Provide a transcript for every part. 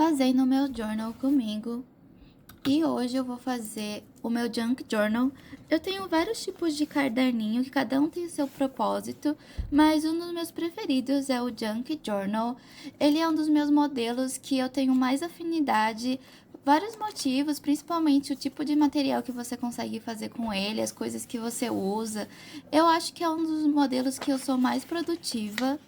fazendo o meu journal comigo. E hoje eu vou fazer o meu junk journal. Eu tenho vários tipos de caderninho, que cada um tem o seu propósito, mas um dos meus preferidos é o junk journal. Ele é um dos meus modelos que eu tenho mais afinidade, vários motivos, principalmente o tipo de material que você consegue fazer com ele, as coisas que você usa. Eu acho que é um dos modelos que eu sou mais produtiva.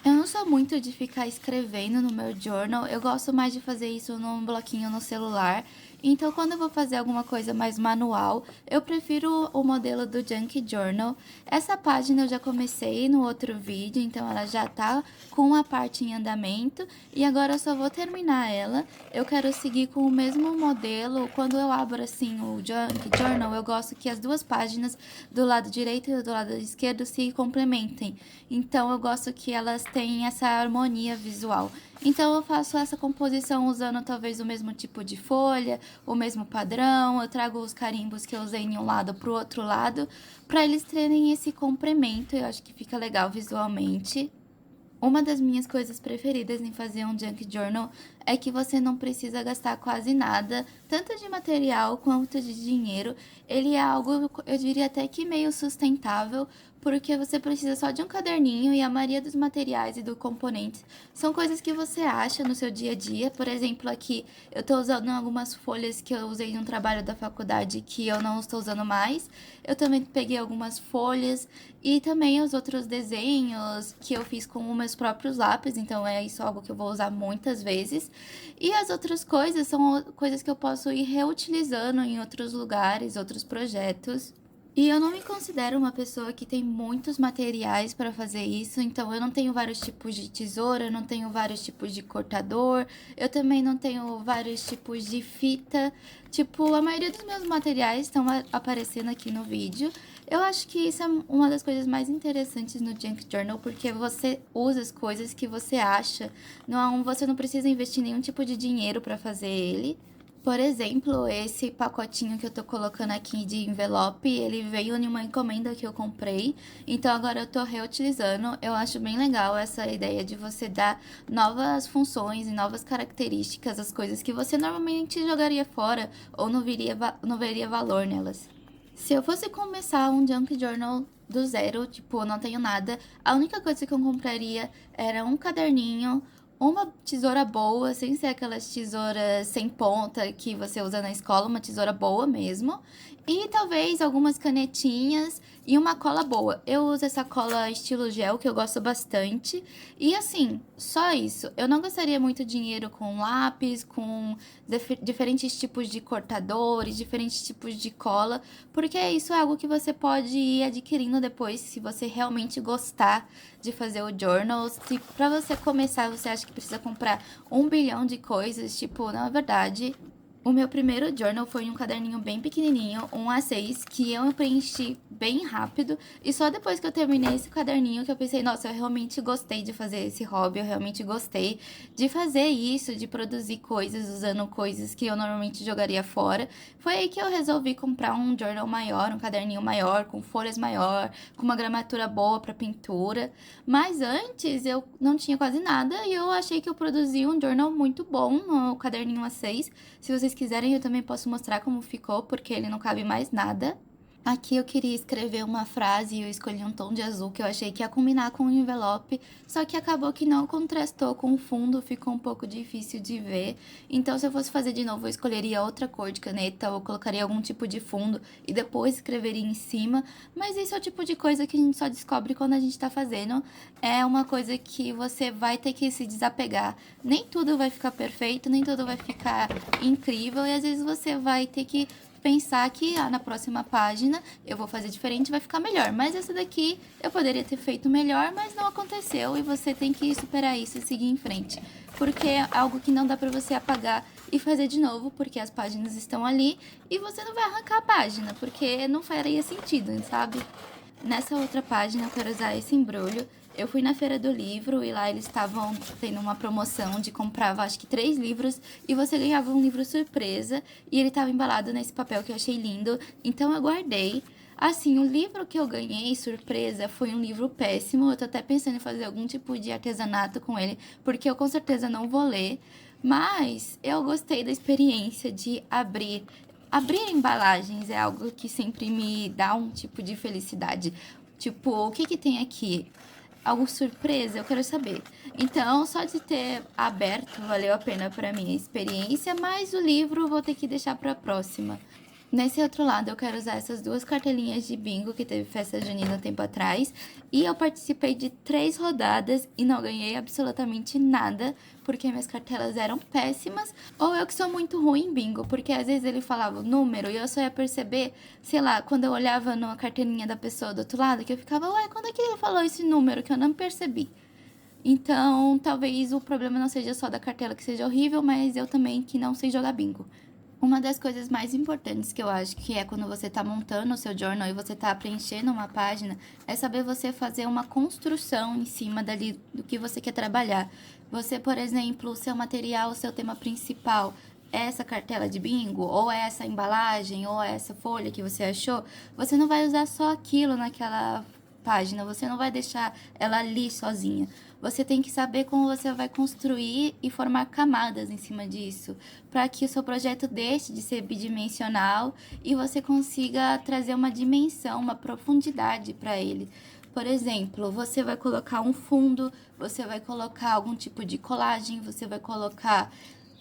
Eu não sou muito de ficar escrevendo no meu journal, eu gosto mais de fazer isso num bloquinho no celular. Então, quando eu vou fazer alguma coisa mais manual, eu prefiro o modelo do Junk Journal. Essa página eu já comecei no outro vídeo, então ela já tá com a parte em andamento e agora eu só vou terminar ela. Eu quero seguir com o mesmo modelo. Quando eu abro assim o Junk Journal, eu gosto que as duas páginas do lado direito e do lado esquerdo se complementem. Então, eu gosto que elas tenham essa harmonia visual. Então, eu faço essa composição usando talvez o mesmo tipo de folha, o mesmo padrão. Eu trago os carimbos que eu usei em um lado para o outro lado, para eles terem esse complemento. Eu acho que fica legal visualmente. Uma das minhas coisas preferidas em fazer um junk journal é que você não precisa gastar quase nada, tanto de material quanto de dinheiro. Ele é algo, eu diria até que meio sustentável, porque você precisa só de um caderninho e a maioria dos materiais e dos componentes são coisas que você acha no seu dia a dia. Por exemplo, aqui eu estou usando algumas folhas que eu usei no trabalho da faculdade que eu não estou usando mais. Eu também peguei algumas folhas e também os outros desenhos que eu fiz com os meus próprios lápis, então é isso algo que eu vou usar muitas vezes. E as outras coisas são coisas que eu posso ir reutilizando em outros lugares, outros projetos. E eu não me considero uma pessoa que tem muitos materiais para fazer isso, então eu não tenho vários tipos de tesoura, eu não tenho vários tipos de cortador, eu também não tenho vários tipos de fita. Tipo, a maioria dos meus materiais estão aparecendo aqui no vídeo. Eu acho que isso é uma das coisas mais interessantes no Junk Journal, porque você usa as coisas que você acha, você não precisa investir nenhum tipo de dinheiro para fazer ele. Por exemplo, esse pacotinho que eu tô colocando aqui de envelope, ele veio em uma encomenda que eu comprei, então agora eu tô reutilizando. Eu acho bem legal essa ideia de você dar novas funções e novas características às coisas que você normalmente jogaria fora ou não veria valor nelas. Se eu fosse começar um junk journal do zero, tipo, eu não tenho nada, a única coisa que eu compraria era um caderninho, uma tesoura boa, sem ser aquelas tesouras sem ponta que você usa na escola, uma tesoura boa mesmo. E talvez algumas canetinhas e uma cola boa. Eu uso essa cola estilo gel, que eu gosto bastante. E assim, só isso. Eu não gastaria muito dinheiro com lápis, com diferentes tipos de cortadores, diferentes tipos de cola, porque isso é algo que você pode ir adquirindo depois, se você realmente gostar de fazer o journal. Se pra você começar, você acha que precisa comprar 1 bilhão de coisas, tipo, na verdade, o meu primeiro journal foi um caderninho bem pequenininho, um A6, que eu preenchi bem rápido. E só depois que eu terminei esse caderninho que eu pensei, nossa, eu realmente gostei de fazer esse hobby, eu realmente gostei de fazer isso, de produzir coisas usando coisas que eu normalmente jogaria fora. Foi aí que eu resolvi comprar um journal maior, um caderninho maior, com folhas maior, com uma gramatura boa para pintura. Mas antes eu não tinha quase nada e eu achei que eu produzi um journal muito bom no caderninho A6. Se vocês quiserem, eu também posso mostrar como ficou, porque ele não cabe mais nada. Aqui eu queria escrever uma frase e eu escolhi um tom de azul que eu achei que ia combinar com o envelope, só que acabou que não contrastou com o fundo, ficou um pouco difícil de ver. Então, se eu fosse fazer de novo, eu escolheria outra cor de caneta ou colocaria algum tipo de fundo e depois escreveria em cima. Mas esse é o tipo de coisa que a gente só descobre quando a gente tá fazendo. É uma coisa que você vai ter que se desapegar. Nem tudo vai ficar perfeito, nem tudo vai ficar incrível e às vezes você vai ter que pensar que na próxima página eu vou fazer diferente, vai ficar melhor. Mas essa daqui eu poderia ter feito melhor, mas não aconteceu e você tem que superar isso e seguir em frente. Porque é algo que não dá pra você apagar e fazer de novo, porque as páginas estão ali e você não vai arrancar a página, porque não faria sentido, sabe? Nessa outra página eu quero usar esse embrulho. Eu fui na feira do livro e lá eles estavam tendo uma promoção de comprava acho que 3 livros e você ganhava um livro surpresa e ele estava embalado nesse papel que eu achei lindo, então eu guardei. Assim, o livro que eu ganhei surpresa foi um livro péssimo, eu tô até pensando em fazer algum tipo de artesanato com ele, porque eu com certeza não vou ler. Mas eu gostei da experiência de abrir. Abrir embalagens é algo que sempre me dá um tipo de felicidade. Tipo, o que que tem aqui? Algo surpresa, eu quero saber. Então, só de ter aberto valeu a pena para minha experiência, mas o livro vou ter que deixar para a próxima. Nesse outro lado, eu quero usar essas duas cartelinhas de bingo que teve festa junina um tempo atrás. E eu participei de 3 rodadas e não ganhei absolutamente nada, porque minhas cartelas eram péssimas. Ou eu que sou muito ruim em bingo, porque às vezes ele falava o número e eu só ia perceber, sei lá, quando eu olhava na cartelinha da pessoa do outro lado, que eu ficava, ué, quando é que ele falou esse número que eu não percebi? Então, talvez o problema não seja só da cartela que seja horrível, mas eu também que não sei jogar bingo. Uma das coisas mais importantes que eu acho que é quando você está montando o seu journal e você está preenchendo uma página, é saber você fazer uma construção em cima dali do que você quer trabalhar. Você, por exemplo, o seu material, o seu tema principal, é essa cartela de bingo, ou é essa embalagem, ou é essa folha que você achou, você não vai usar só aquilo naquela página, você não vai deixar ela ali sozinha. Você tem que saber como você vai construir e formar camadas em cima disso, para que o seu projeto deixe de ser bidimensional e você consiga trazer uma dimensão, uma profundidade para ele. Por exemplo, você vai colocar um fundo, você vai colocar algum tipo de colagem, você vai colocar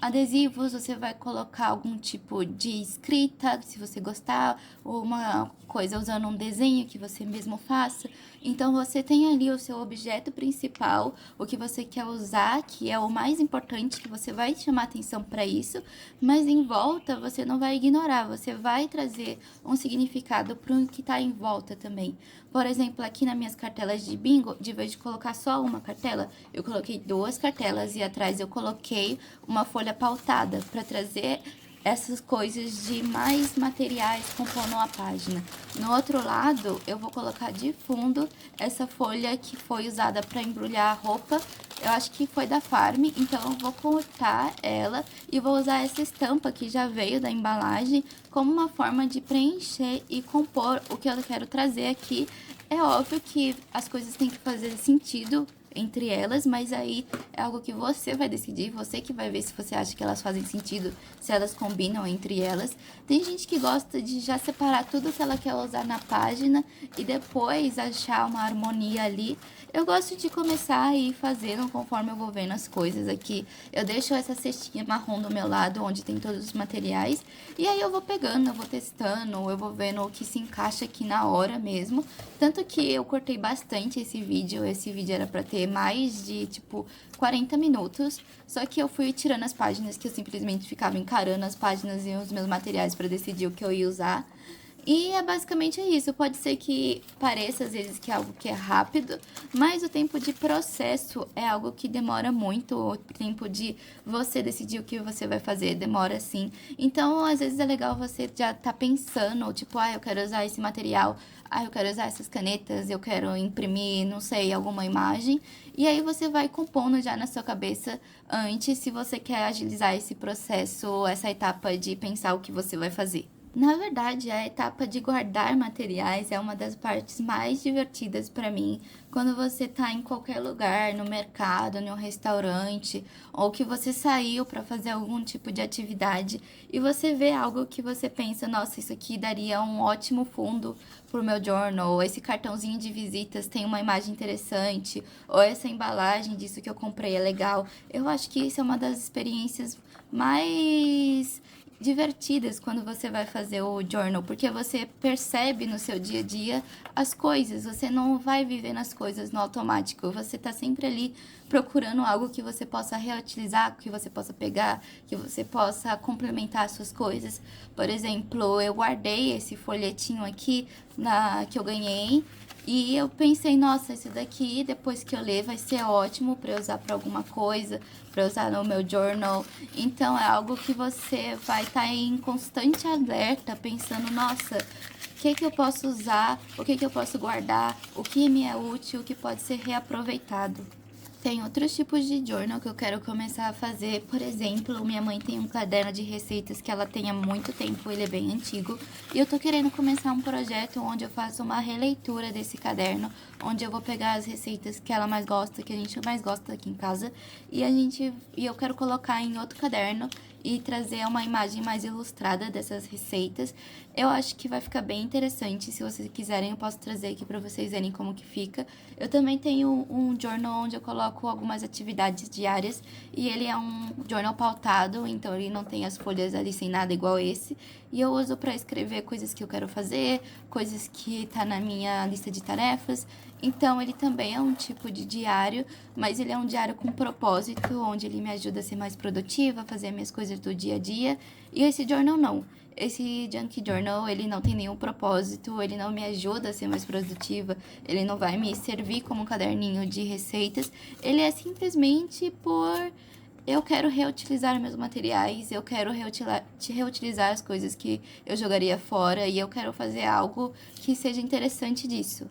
adesivos, você vai colocar algum tipo de escrita, se você gostar, ou uma coisa usando um desenho que você mesmo faça. Então, você tem ali o seu objeto principal, o que você quer usar, que é o mais importante, que você vai chamar atenção para isso, mas em volta você não vai ignorar, você vai trazer um significado para o que está em volta também. Por exemplo, aqui nas minhas cartelas de bingo, de vez de colocar só uma cartela, eu coloquei 2 cartelas e atrás eu coloquei uma folha pautada para trazer essas coisas de mais materiais compondo a página. No outro lado, eu vou colocar de fundo essa folha que foi usada para embrulhar a roupa. Eu acho que foi da Farm, então eu vou cortar ela e vou usar essa estampa que já veio da embalagem como uma forma de preencher e compor o que eu quero trazer aqui. É óbvio que as coisas têm que fazer sentido entre elas, mas aí é algo que você vai decidir, você que vai ver se você acha que elas fazem sentido, se elas combinam entre elas. Tem gente que gosta de já separar tudo que ela quer usar na página e depois achar uma harmonia ali. Eu gosto de começar a ir fazendo conforme eu vou vendo as coisas aqui. Eu deixo essa cestinha marrom do meu lado, onde tem todos os materiais, e aí eu vou pegando, eu vou testando, eu vou vendo o que se encaixa aqui na hora mesmo. Tanto que eu cortei bastante esse vídeo era pra ter mais de, tipo, 40 minutos. Só que eu fui tirando as páginas que eu simplesmente ficava encarando as páginas e os meus materiais pra decidir o que eu ia usar. E é basicamente isso. Pode ser que pareça às vezes que é algo que é rápido, mas o tempo de processo é algo que demora muito. O tempo de você decidir o que você vai fazer demora sim. Então, às vezes é legal você já tá pensando, tipo, eu quero usar esse material, eu quero usar essas canetas, eu quero imprimir, não sei, alguma imagem. E aí você vai compondo já na sua cabeça antes, se você quer agilizar esse processo, essa etapa de pensar o que você vai fazer. Na verdade, a etapa de guardar materiais é uma das partes mais divertidas para mim. Quando você tá em qualquer lugar, no mercado, em um restaurante, ou que você saiu para fazer algum tipo de atividade e você vê algo que você pensa, nossa, isso aqui daria um ótimo fundo pro meu journal, ou esse cartãozinho de visitas tem uma imagem interessante, ou essa embalagem disso que eu comprei é legal. Eu acho que isso é uma das experiências mais divertidas quando você vai fazer o journal, porque você percebe no seu dia a dia as coisas, você não vai vivendo as coisas no automático, você tá sempre ali procurando algo que você possa reutilizar, que você possa pegar, que você possa complementar as suas coisas. Por exemplo, eu guardei esse folhetinho aqui que eu ganhei, e eu pensei, nossa, esse daqui, depois que eu ler, vai ser ótimo para eu usar para alguma coisa, para usar no meu journal. Então, é algo que você vai estar em constante alerta, pensando, nossa, o que eu posso usar, o que eu posso guardar, o que me é útil, o que pode ser reaproveitado. Tem outros tipos de journal que eu quero começar a fazer. Por exemplo, minha mãe tem um caderno de receitas que ela tem há muito tempo, ele é bem antigo. E eu tô querendo começar um projeto onde eu faço uma releitura desse caderno, onde eu vou pegar as receitas que ela mais gosta, que a gente mais gosta aqui em casa, e eu quero colocar em outro caderno e trazer uma imagem mais ilustrada dessas receitas. Eu acho que vai ficar bem interessante. Se vocês quiserem, eu posso trazer aqui pra vocês verem como que fica. Eu também tenho um journal onde eu coloco algumas atividades diárias e ele é um journal pautado, então ele não tem as folhas ali sem nada igual esse. E eu uso pra escrever coisas que eu quero fazer, coisas que tá na minha lista de tarefas. Então, ele também é um tipo de diário, mas ele é um diário com propósito, onde ele me ajuda a ser mais produtiva, a fazer minhas coisas do dia a dia. E esse journal não. Esse Junk Journal, ele não tem nenhum propósito, ele não me ajuda a ser mais produtiva, ele não vai me servir como um caderninho de receitas. Ele é simplesmente por eu quero reutilizar meus materiais, eu quero reutilizar as coisas que eu jogaria fora e eu quero fazer algo que seja interessante disso.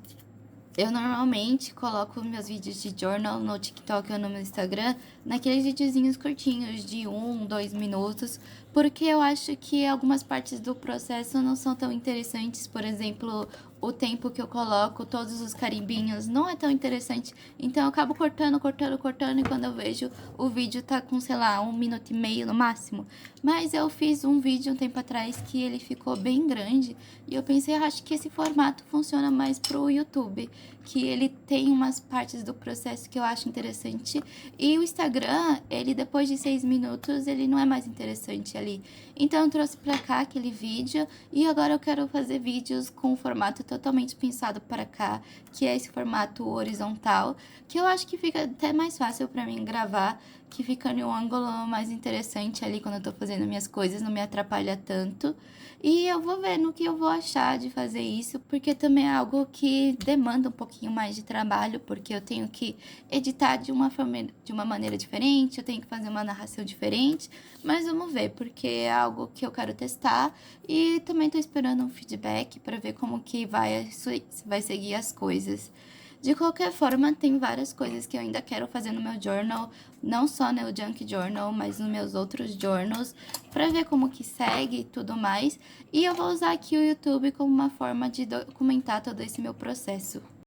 Eu normalmente coloco meus vídeos de journal no TikTok ou no meu Instagram, naqueles videozinhos curtinhos de 2 minutos, porque eu acho que algumas partes do processo não são tão interessantes. Por exemplo, o tempo que eu coloco, todos os carimbinhos, não é tão interessante. Então eu acabo cortando, e quando eu vejo, o vídeo tá com, sei lá, 1 minuto e meio no máximo. Mas eu fiz um vídeo um tempo atrás que ele ficou bem grande, e eu pensei, acho que esse formato funciona mais pro YouTube, que ele tem umas partes do processo que eu acho interessante. E o Instagram, ele depois de 6 minutos, ele não é mais interessante ali. Então eu trouxe pra cá aquele vídeo e agora eu quero fazer vídeos com um formato totalmente pensado para cá, que é esse formato horizontal, que eu acho que fica até mais fácil pra mim gravar, que fica em um ângulo mais interessante ali quando eu tô fazendo minhas coisas, não me atrapalha tanto. E eu vou ver no que eu vou achar de fazer isso, porque também é algo que demanda um pouquinho mais de trabalho, porque eu tenho que editar de uma maneira diferente, eu tenho que fazer uma narração diferente, mas vamos ver, porque é algo que eu quero testar e também tô esperando um feedback para ver como que vai seguir as coisas. De qualquer forma, tem várias coisas que eu ainda quero fazer no meu journal, não só no Junk Journal, mas nos meus outros journals, para ver como que segue e tudo mais. E eu vou usar aqui o YouTube como uma forma de documentar todo esse meu processo.